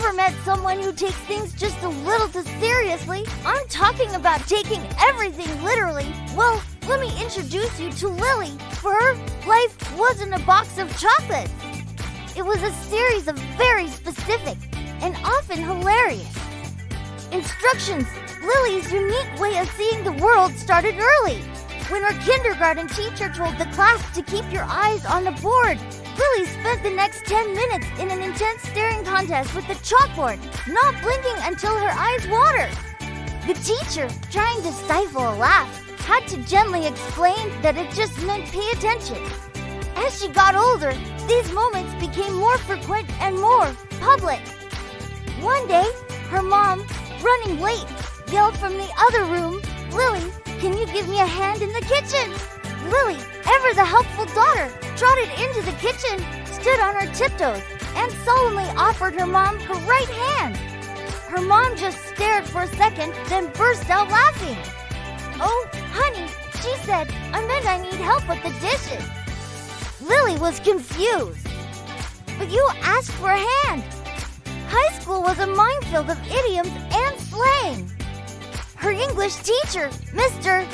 ever met someone who takes things just a little too seriously? I'm talking about taking everything literally. Well, let me introduce you to Lily. For her, life wasn't a box of chocolates. It was a series of very specific and often hilarious instructions. Lily's unique way of seeing the world started early. When her kindergarten teacher told the class to keep your eyes on the board, Lily spent the next 10 minutes in an intense staring contest with the chalkboard, not blinking until her eyes watered. The teacher, trying to stifle a laugh, had to gently explain that it just meant pay attention. As she got older, these moments became more frequent and more public. One day, her mom, running late, yelled from the other room, "Lily, can you give me a hand in the kitchen?" Lily, ever the helpful daughter, trotted into the kitchen, stood on her tiptoes, and solemnly offered her mom her right hand. Her mom just stared for a second, then burst out laughing. "Oh, honey," she said, "I meant I need help with the dishes." Lily was confused. "But you asked for a hand." High school was a minefield of idioms and slang. Her English teacher, Mr.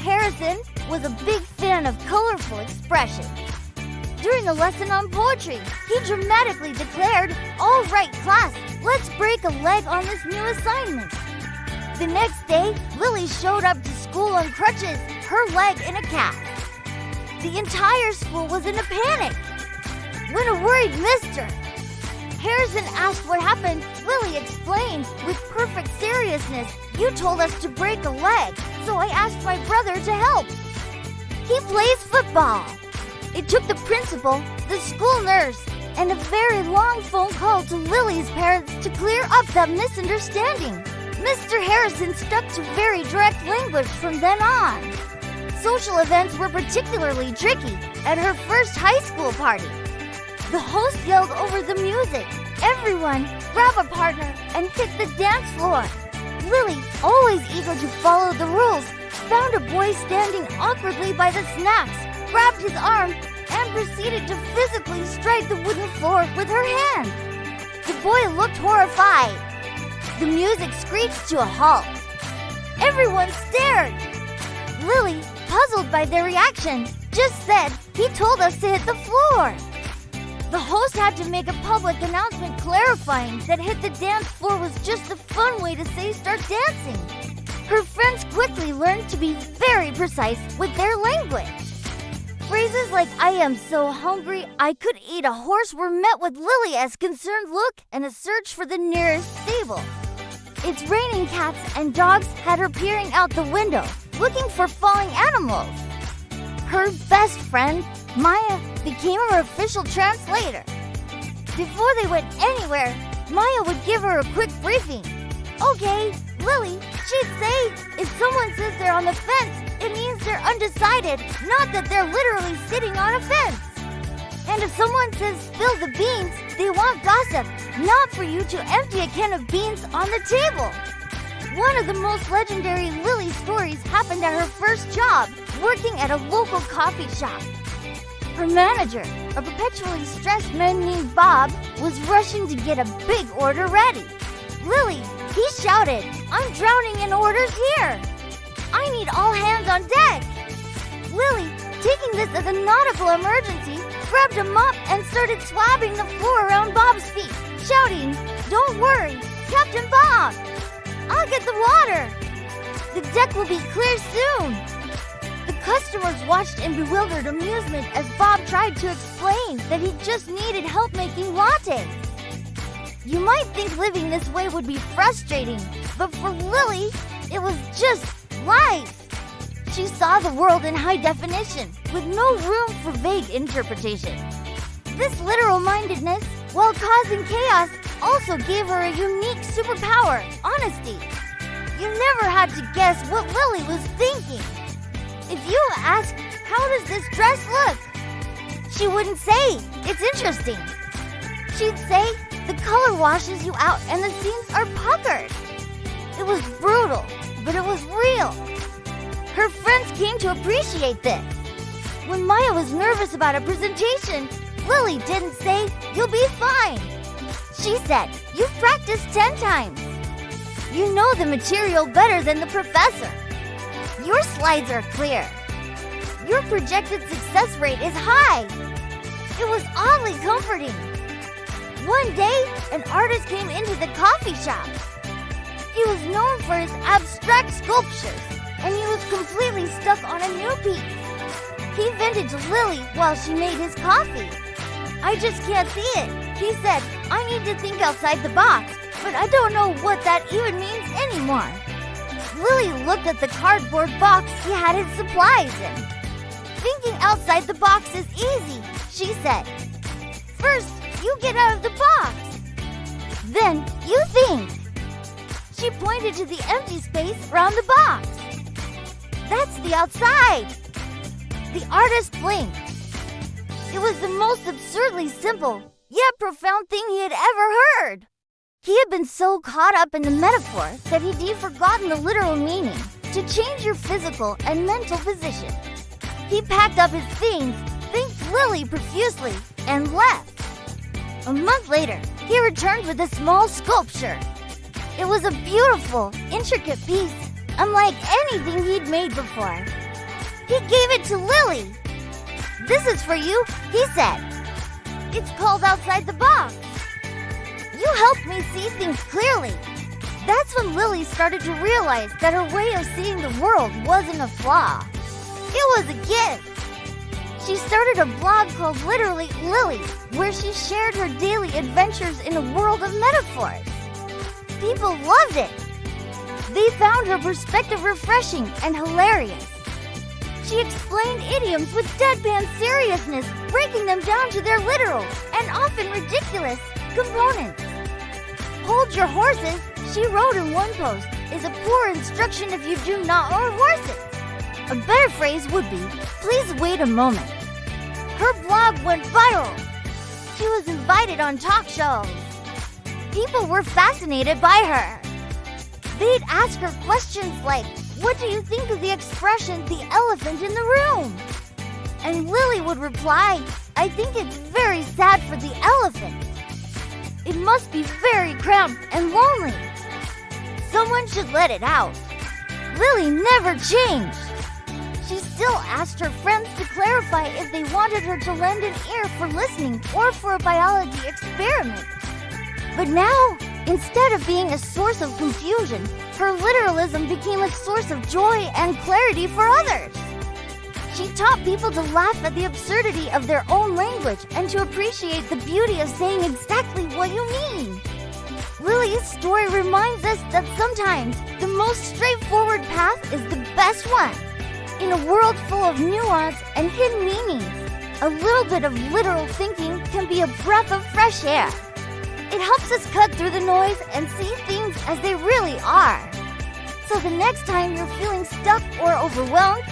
Harrison, was a big fan of colorful expressions. During the lesson on poetry, he dramatically declared, "All right, class, let's break a leg on this new assignment." The next day, Lily showed up to school on crutches, her leg in a cast. The entire school was in a panic. When a worried Mr. Harrison asked what happened, Lily explained with perfect seriousness, "You told us to break a leg, so I asked my brother to help. He plays football." It took the principal, the school nurse, and a very long phone call to Lily's parents to clear up that misunderstanding. Mr. Harrison stuck to very direct language from then on. Social events were particularly tricky at her first high school party. The host yelled over the music, "Everyone, grab a partner and hit the dance floor." Lily, always eager to follow the rules, found a boy standing awkwardly by the snacks, grabbed his arm, and proceeded to physically strike the wooden floor with her hand. The boy looked horrified. The music screeched to a halt. Everyone stared. Lily, puzzled by their reaction, just said, "He told us to hit the floor." The host had to make a public announcement clarifying that hit the dance floor was just a fun way to say start dancing. Her friends quickly learned to be very precise with their language. Phrases like "I am so hungry, I could eat a horse" were met with Lily's concerned look and a search for the nearest stable. "It's raining cats and dogs" had her peering out the window, looking for falling animals. Her best friend, Maya, became her official translator. Before they went anywhere, Maya would give her a quick briefing. "Okay, Lily," she'd say, "if someone says they're on the fence, it means they're undecided, not that they're literally sitting on a fence. And if someone says spill the beans, they want gossip, not for you to empty a can of beans on the table." One of the most legendary Lily stories happened at her first job, working at a local coffee shop. Her manager, a perpetually stressed man named Bob, was rushing to get a big order ready. "Lily," he shouted, "I'm drowning in orders here. I need all hands on deck." Lily, taking this as a nautical emergency, grabbed a mop and started swabbing the floor around Bob's feet, shouting, "Don't worry, Captain Bob, I'll get the water. The deck will be clear soon." The customers watched in bewildered amusement as Bob tried to explain that he just needed help making lattes. You might think living this way would be frustrating, but for Lily, it was just life. She saw the world in high definition, with no room for vague interpretation. This literal-mindedness, while causing chaos, also gave her a unique superpower, honesty. You never had to guess what Lily was thinking. If you asked, "How does this dress look?" she wouldn't say, "It's interesting." She'd say, "The color washes you out and the seams are puckered." It was brutal, but it was real. Her friends came to appreciate this. When Maya was nervous about a presentation, Lily didn't say, "You'll be fine." She said, "You've practiced 10 times. You know the material better than the professor. Your slides are clear. Your projected success rate is high." It was oddly comforting. One day, an artist came into the coffee shop. He was known for his abstract sculptures, and he was completely stuck on a new piece. He vented to Lily while she made his coffee. "I just can't see it," he said. "I need to think outside the box, but I don't know what that even means anymore." Lily looked at the cardboard box he had his supplies in. "Thinking outside the box is easy," she said. "First, you get out of the box. Then you think." She pointed to the empty space around the box. "That's the outside." The artist blinked. It was the most absurdly simple, yet profound thing he had ever heard. He had been so caught up in the metaphor that he'd forgotten the literal meaning, to change your physical and mental position. He packed up his things, thanked Lily profusely, and left. A month later, he returned with a small sculpture. It was a beautiful, intricate piece, unlike anything he'd made before. He gave it to Lily. "This is for you," he said. "It's called outside the box. You helped me see things clearly." That's when Lily started to realize that her way of seeing the world wasn't a flaw. It was a gift. She started a blog called Literally Lily, where she shared her daily adventures in a world of metaphors. People loved it. They found her perspective refreshing and hilarious. She explained idioms with deadpan seriousness, breaking them down to their literal and often ridiculous components. "Hold your horses," she wrote in one post, "is a poor instruction if you do not own horses." A better phrase would be, "Please wait a moment." Her blog went viral. She was invited on talk shows. People were fascinated by her. They'd ask her questions like, "What do you think of the expression, 'the elephant in the room'?" And Lily would reply, "I think it's very sad for the elephant. It must be very cramped and lonely. Someone should let it out." Lily never changed. She still asked her friends to clarify if they wanted her to lend an ear for listening or for a biology experiment. But now, instead of being a source of confusion, her literalism became a source of joy and clarity for others. She taught people to laugh at the absurdity of their own language and to appreciate the beauty of saying exactly what you mean. Lily's story reminds us that sometimes the most straightforward path is the best one. In a world full of nuance and hidden meanings, a little bit of literal thinking can be a breath of fresh air. It helps us cut through the noise and see things as they really are. So the next time you're feeling stuck or overwhelmed,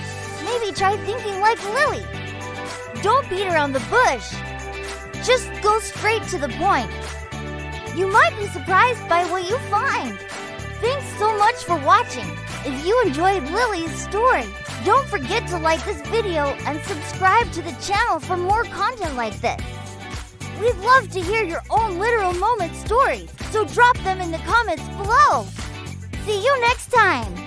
maybe try thinking like Lily. Don't beat around the bush. Just go straight to the point. You might be surprised by what you find. Thanks so much for watching. If you enjoyed Lily's story, don't forget to like this video and subscribe to the channel for more content like this. We'd love to hear your own literal moment stories, so drop them in the comments below. See you next time!